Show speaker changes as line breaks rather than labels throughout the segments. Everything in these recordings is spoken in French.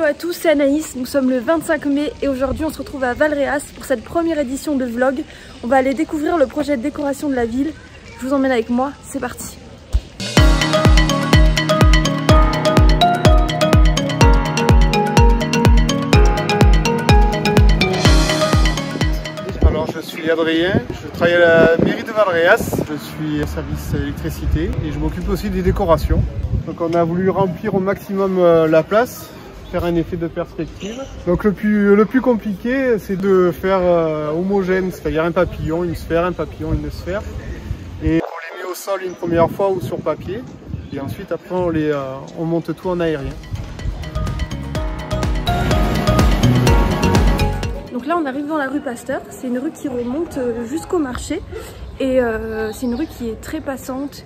à tous, c'est Anaïs, nous sommes le 25 mai et aujourd'hui on se retrouve à Valréas pour cette première édition de vlog. On va aller découvrir le projet de décoration de la ville. Je vous emmène avec moi, c'est parti.
Alors je suis Adrien, je travaille à la mairie de Valréas, je suis au service électricité et je m'occupe aussi des décorations. Donc on a voulu remplir au maximum la place, faire un effet de perspective. Donc le plus compliqué c'est de faire homogène, c'est-à-dire un papillon, une sphère, une sphère. Et on les met au sol une première fois ou sur papier et ensuite après on monte tout en aérien.
Donc là on arrive dans la rue Pasteur, c'est une rue qui remonte jusqu'au marché et c'est une rue qui est très passante,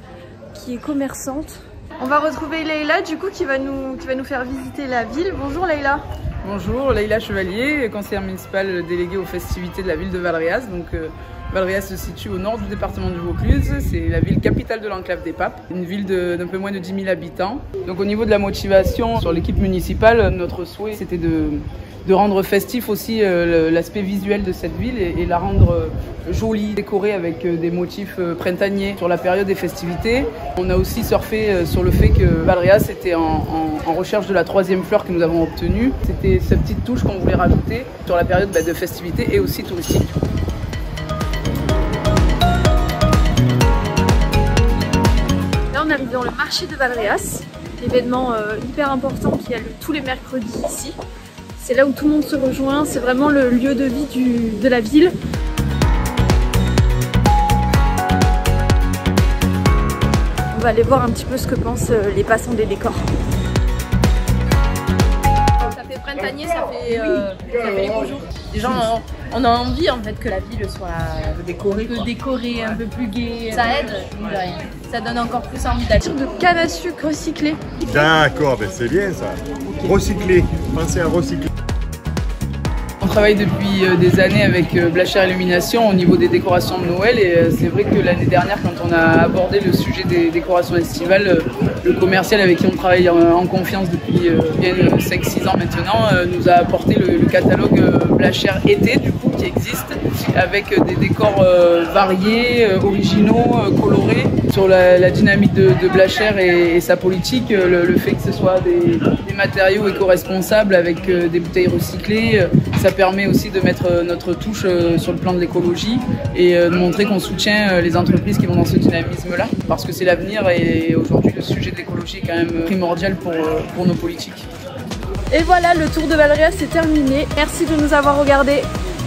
qui est commerçante. On va retrouver Leïla du coup qui va nous faire visiter la ville. Bonjour Leïla.
Bonjour, Leïla Chevalier, conseillère municipale déléguée aux festivités de la ville de Valréas. Donc Valréas se situe au nord du département du Vaucluse, c'est la ville capitale de l'enclave des Papes, une ville d'un peu moins de 10 000 habitants. Donc au niveau de la motivation sur l'équipe municipale, notre souhait c'était de rendre festif aussi l'aspect visuel de cette ville et la rendre jolie, décorée avec des motifs printaniers sur la période des festivités. On a aussi surfé sur le fait que Valréas était en recherche de la 3e fleur que nous avons obtenue. C'était cette petite touche qu'on voulait rajouter sur la période de festivités et aussi touristique.
Là on arrive dans le marché de Valréas, l'événement hyper important qui a lieu tous les mercredis ici. C'est là où tout le monde se rejoint, c'est vraiment le lieu de vie de la ville. On va aller voir un petit peu ce que pensent les passants des décors.
Ça fait printanier, ça fait les beaux jours. Les gens, on a envie en fait que la ville soit décorée, un peu plus gaie. Ça aide, mine de rien. Ça donne encore plus envie d'aller.
De canne à sucre recyclé.
D'accord, ben c'est bien ça. Recycler, pensez à recycler.
On travaille depuis des années avec Blachère Illumination au niveau des décorations de Noël et c'est vrai que l'année dernière quand on a abordé le sujet des décorations estivales, le commercial avec qui on travaille en confiance depuis bien 5-6 ans maintenant nous a apporté le catalogue Blachère été du coup qui existe avec des décors variés, originaux, colorés sur la dynamique de Blachère et sa politique, le fait que ce soit des matériaux éco-responsables avec des bouteilles recyclées, ça permet aussi de mettre notre touche sur le plan de l'écologie et de montrer qu'on soutient les entreprises qui vont dans ce dynamisme-là parce que c'est l'avenir et aujourd'hui le sujet de l'écologie est quand même primordial pour nos politiques.
Et voilà, le tour de Valréas est terminé. Merci de nous avoir regardés.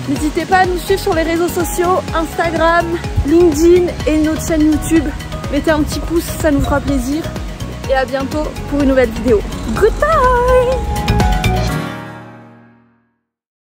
N'hésitez pas à nous suivre sur les réseaux sociaux, Instagram, LinkedIn et notre chaîne YouTube. Mettez un petit pouce, ça nous fera plaisir. Et à bientôt pour une nouvelle vidéo. Goodbye!